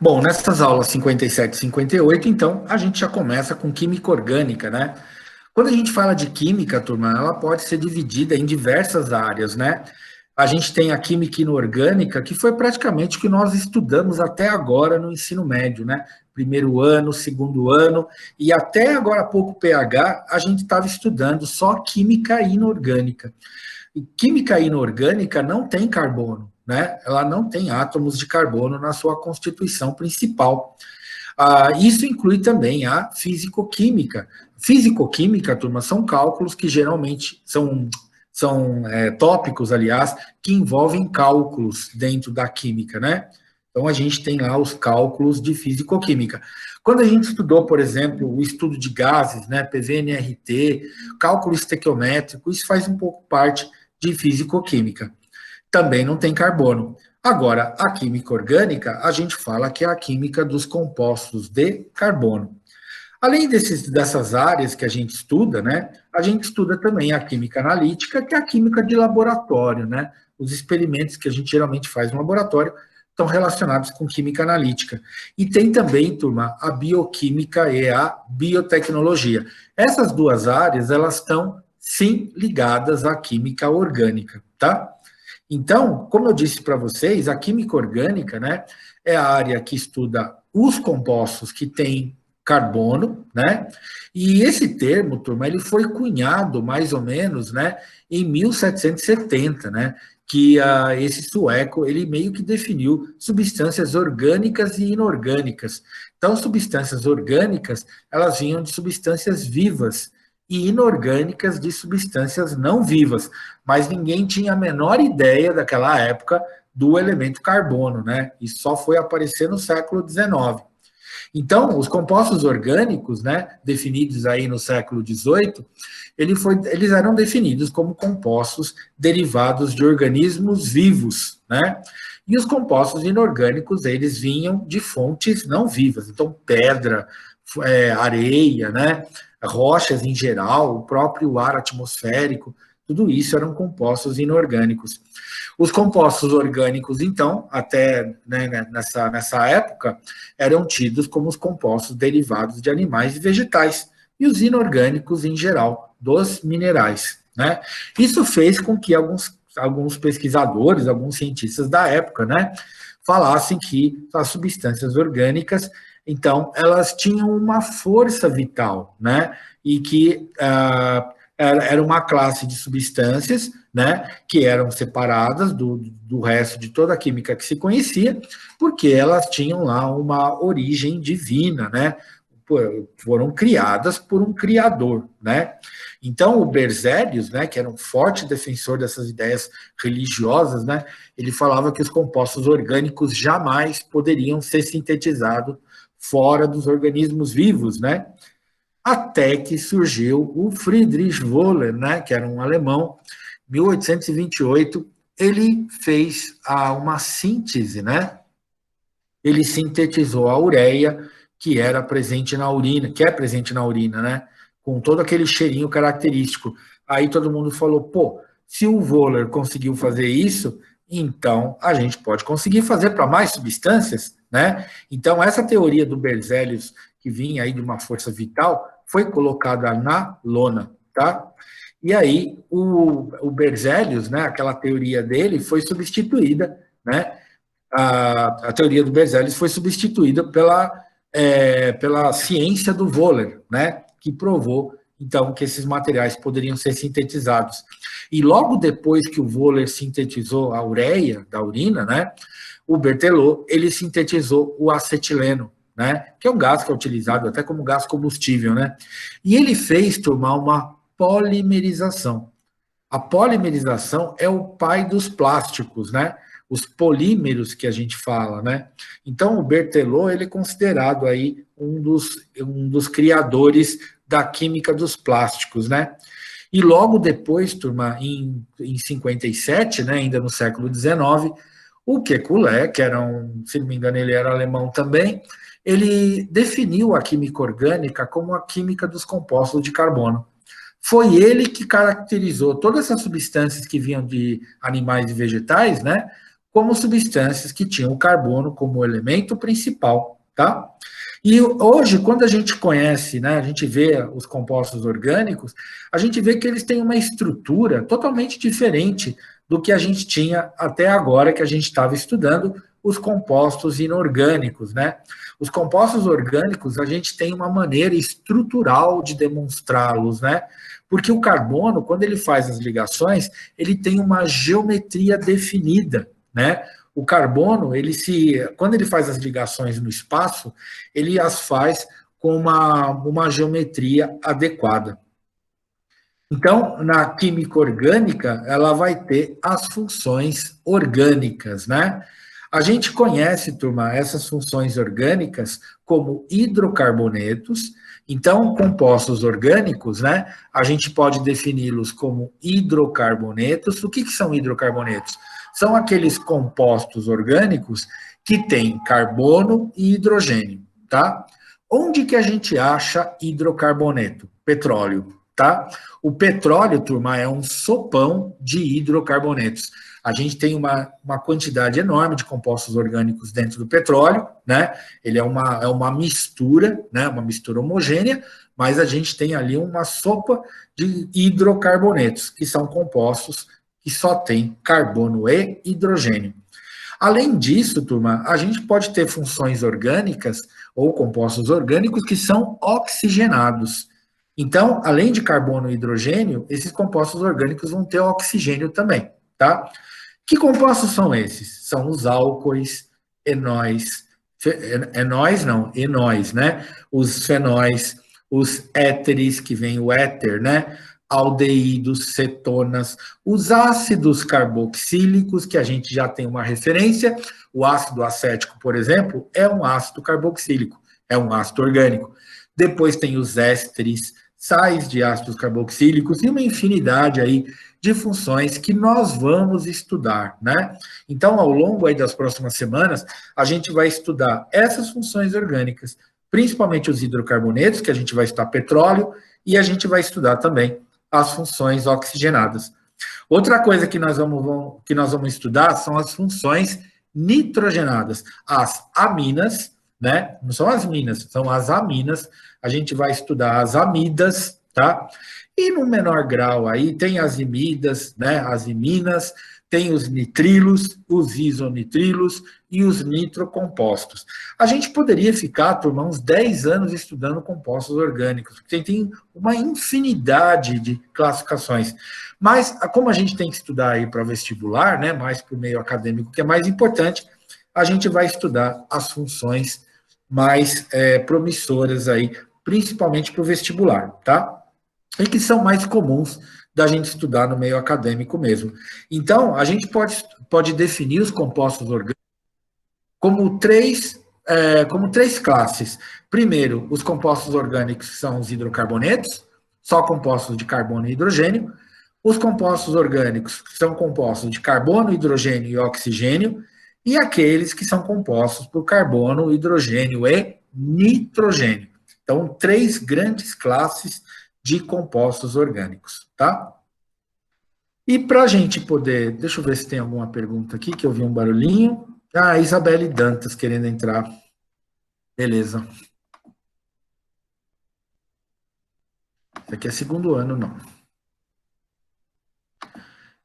Bom, nessas aulas 57 e 58, então, a gente já começa com química orgânica, né? Quando a gente fala de química, turma, ela pode ser dividida em diversas áreas, né? A gente tem a química inorgânica, que foi praticamente o que nós estudamos até agora no ensino médio, né? Primeiro ano, segundo ano, e até agora há pouco PH, a gente estava estudando só química inorgânica. E química inorgânica não tem carbono, né? Ela não tem átomos de carbono na sua constituição principal. Isso inclui também a fisicoquímica. Fisicoquímica, turma, são cálculos que geralmente são tópicos, aliás, que envolvem cálculos dentro da química, né? Então, a gente tem lá os cálculos de fisicoquímica. Quando a gente estudou, por exemplo, o estudo de gases, né, PVNRT, cálculo estequiométrico, isso faz um pouco parte de fisicoquímica. Também não tem carbono. Agora, a química orgânica, a gente fala que é a química dos compostos de carbono. Além dessas áreas que a gente estuda, né, a gente estuda também a química analítica, que é a química de laboratório, né? Os experimentos que a gente geralmente faz no laboratório estão relacionados com química analítica. E tem também, turma, a bioquímica e a biotecnologia. Essas duas áreas, elas estão, sim, ligadas à química orgânica, tá? Então, como eu disse para vocês, a química orgânica, né, é a área que estuda os compostos que têm carbono, né? E esse termo, turma, ele foi cunhado mais ou menos, né, em 1770, né? Que esse sueco, ele meio que definiu substâncias orgânicas e inorgânicas. Então, substâncias orgânicas, elas vinham de substâncias vivas, e inorgânicas de substâncias não vivas, mas ninguém tinha a menor ideia daquela época do elemento carbono, né? E só foi aparecer no século XIX. Então, os compostos orgânicos, né, definidos aí no século XVIII, eles eram definidos como compostos derivados de organismos vivos, né? E os compostos inorgânicos, eles vinham de fontes não vivas, então pedra, areia, né? Rochas em geral, o próprio ar atmosférico, tudo isso eram compostos inorgânicos. Os compostos orgânicos, então, até né, nessa época, eram tidos como os compostos derivados de animais e vegetais, e os inorgânicos, em geral, dos minerais. Né? Isso fez com que alguns pesquisadores, alguns cientistas da época, né, falassem que as substâncias orgânicas, então, elas tinham uma força vital, né? E que era uma classe de substâncias, né? Que eram separadas do resto de toda a química que se conhecia, porque elas tinham lá uma origem divina, né? Foram criadas por um criador, né? Então, o Berzelius, né, que era um forte defensor dessas ideias religiosas, né, ele falava que os compostos orgânicos jamais poderiam ser sintetizados fora dos organismos vivos, né? Até que surgiu o Friedrich Wöhler, né, que era um alemão, 1828, ele fez uma síntese, né? Ele sintetizou a ureia, que era presente na urina, que é presente na urina, né? Com todo aquele cheirinho característico. Aí todo mundo falou, pô, se o Wöhler conseguiu fazer isso, então a gente pode conseguir fazer para mais substâncias, né? Então essa teoria do Berzelius, que vinha aí de uma força vital, foi colocada na lona, tá? E aí o Berzelius, né, aquela teoria dele foi substituída, né? A teoria do Berzelius foi substituída pela ciência do Wöhler, né, que provou, então, que esses materiais poderiam ser sintetizados. E logo depois que o Wöhler sintetizou a ureia da urina, né, o Berthelot, ele sintetizou o acetileno, né, que é um gás que é utilizado até como gás combustível, né, e ele fez, turma, uma polimerização. A polimerização é o pai dos plásticos, né? Os polímeros que a gente fala, né? Então, o Berthelot, ele é considerado aí um dos criadores da química dos plásticos, né? E logo depois, turma, em 57, né, ainda no século XIX, o Kekulé, que era se não me engano, ele era alemão também, ele definiu a química orgânica como a química dos compostos de carbono. Foi ele que caracterizou todas essas substâncias que vinham de animais e vegetais, né, como substâncias que tinham o carbono como elemento principal, tá? E hoje, quando a gente conhece, né, a gente vê os compostos orgânicos, a gente vê que eles têm uma estrutura totalmente diferente do que a gente tinha até agora, que a gente estava estudando os compostos inorgânicos, né? Os compostos orgânicos, a gente tem uma maneira estrutural de demonstrá-los, né? Porque o carbono, quando ele faz as ligações, ele tem uma geometria definida, né? O carbono, quando ele faz as ligações no espaço, ele as faz com uma geometria adequada. Então, na química orgânica, ela vai ter as funções orgânicas, né? A gente conhece, turma, essas funções orgânicas como hidrocarbonetos. Então, compostos orgânicos, né? A gente pode defini-los como hidrocarbonetos. O que são hidrocarbonetos? São aqueles compostos orgânicos que têm carbono e hidrogênio, tá? Onde que a gente acha hidrocarboneto? Petróleo, tá? O petróleo, turma, é um sopão de hidrocarbonetos. A gente tem uma quantidade enorme de compostos orgânicos dentro do petróleo, né? Ele é uma mistura, né? Uma mistura homogênea, mas a gente tem ali uma sopa de hidrocarbonetos, que são compostos que só têm carbono e hidrogênio. Além disso, turma, a gente pode ter funções orgânicas ou compostos orgânicos que são oxigenados. Então, além de carbono e hidrogênio, esses compostos orgânicos vão ter oxigênio também, tá? Que compostos são esses? São os álcoois, enóis, né? Os fenóis, os éteres, que vem o éter, né? Aldeídos, cetonas, os ácidos carboxílicos, que a gente já tem uma referência. O ácido acético, por exemplo, é um ácido carboxílico, é um ácido orgânico. Depois tem os ésteres, sais de ácidos carboxílicos e uma infinidade aí de funções que nós vamos estudar, né? Então, ao longo aí das próximas semanas, a gente vai estudar essas funções orgânicas, principalmente os hidrocarbonetos, que a gente vai estudar petróleo, e a gente vai estudar também as funções oxigenadas. Outra coisa que nós vamos estudar são as funções nitrogenadas, as aminas, né? Não são as minas, são as aminas. A gente vai estudar as amidas, tá? E no menor grau aí tem as imidas, né? As iminas, tem os nitrilos, os isonitrilos e os nitrocompostos. A gente poderia ficar, turma, uns 10 anos estudando compostos orgânicos, porque tem uma infinidade de classificações. Mas, como a gente tem que estudar aí para vestibular, né, mais para o meio acadêmico, que é mais importante, a gente vai estudar as funções mais promissoras aí, principalmente para o vestibular, tá? E que são mais comuns da gente estudar no meio acadêmico mesmo. Então, a gente pode definir os compostos orgânicos como três classes. Primeiro, os compostos orgânicos são os hidrocarbonetos, só compostos de carbono e hidrogênio. Os compostos orgânicos são compostos de carbono, hidrogênio e oxigênio, e aqueles que são compostos por carbono, hidrogênio e nitrogênio. Então, três grandes classes de compostos orgânicos, tá? E para a gente poder, deixa eu ver se tem alguma pergunta aqui, que eu vi um barulhinho. Ah, Isabelle Dantas querendo entrar. Beleza. Isso aqui é segundo ano, não.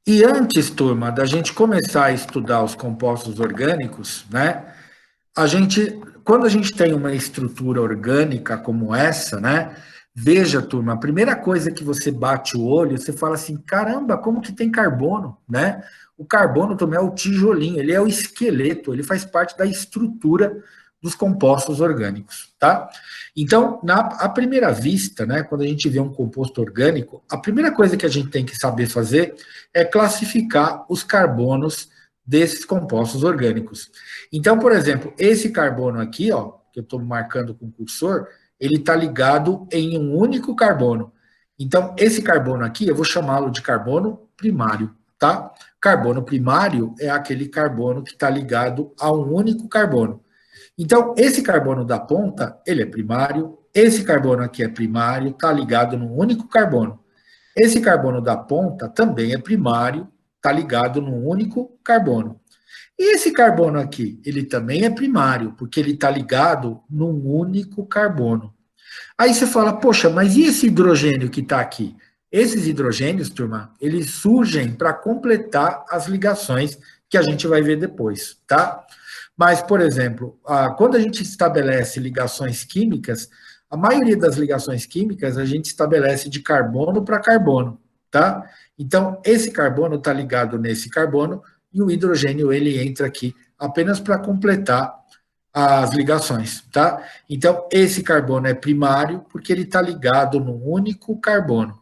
E antes, turma, da gente começar a estudar os compostos orgânicos, né? Quando a gente tem uma estrutura orgânica como essa, né? Veja, turma, a primeira coisa que você bate o olho, você fala assim, caramba, como que tem carbono, né? O carbono também é o tijolinho, ele é o esqueleto, ele faz parte da estrutura dos compostos orgânicos, tá? Então, à primeira vista, né, quando a gente vê um composto orgânico, a primeira coisa que a gente tem que saber fazer é classificar os carbonos desses compostos orgânicos. Então, por exemplo, esse carbono aqui, ó, que eu estou marcando com o cursor, ele está ligado em um único carbono. Então, esse carbono aqui, eu vou chamá-lo de carbono primário, tá? Carbono primário é aquele carbono que está ligado a um único carbono. Então, esse carbono da ponta, ele é primário, esse carbono aqui é primário, está ligado num único carbono. Esse carbono da ponta também é primário, está ligado num único carbono. E esse carbono aqui, ele também é primário, porque ele está ligado num único carbono. Aí você fala, poxa, mas e esse hidrogênio que está aqui? Esses hidrogênios, turma, eles surgem para completar as ligações que a gente vai ver depois, tá? Mas, por exemplo, quando a gente estabelece ligações químicas, a maioria das ligações químicas a gente estabelece de carbono para carbono, tá? Então, esse carbono está ligado nesse carbono e o hidrogênio ele entra aqui apenas para completar as ligações, tá? Então, esse carbono é primário porque ele está ligado num único carbono.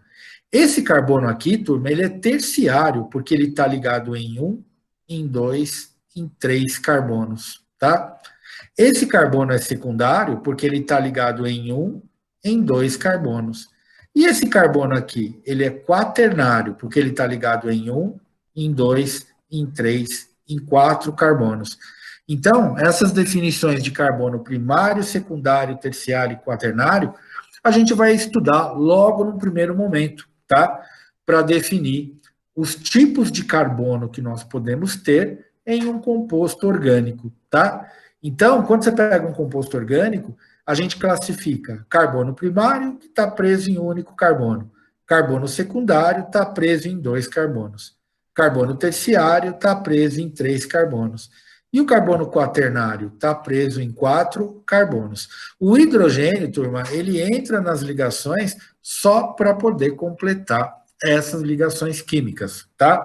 Esse carbono aqui, turma, ele é terciário porque ele está ligado em um, em dois, em três carbonos, tá? Esse carbono é secundário porque ele está ligado em um, em dois carbonos. E esse carbono aqui, ele é quaternário porque ele está ligado em um, em dois, em três, em quatro carbonos. Então, essas definições de carbono primário, secundário, terciário e quaternário, a gente vai estudar logo no primeiro momento, tá? Para definir os tipos de carbono que nós podemos ter em um composto orgânico, tá? Então, quando você pega um composto orgânico, a gente classifica carbono primário, que está preso em um único carbono. Carbono secundário está preso em dois carbonos. Carbono terciário está preso em três carbonos. E o carbono quaternário está preso em quatro carbonos. O hidrogênio, turma, ele entra nas ligações só para poder completar essas ligações químicas, tá?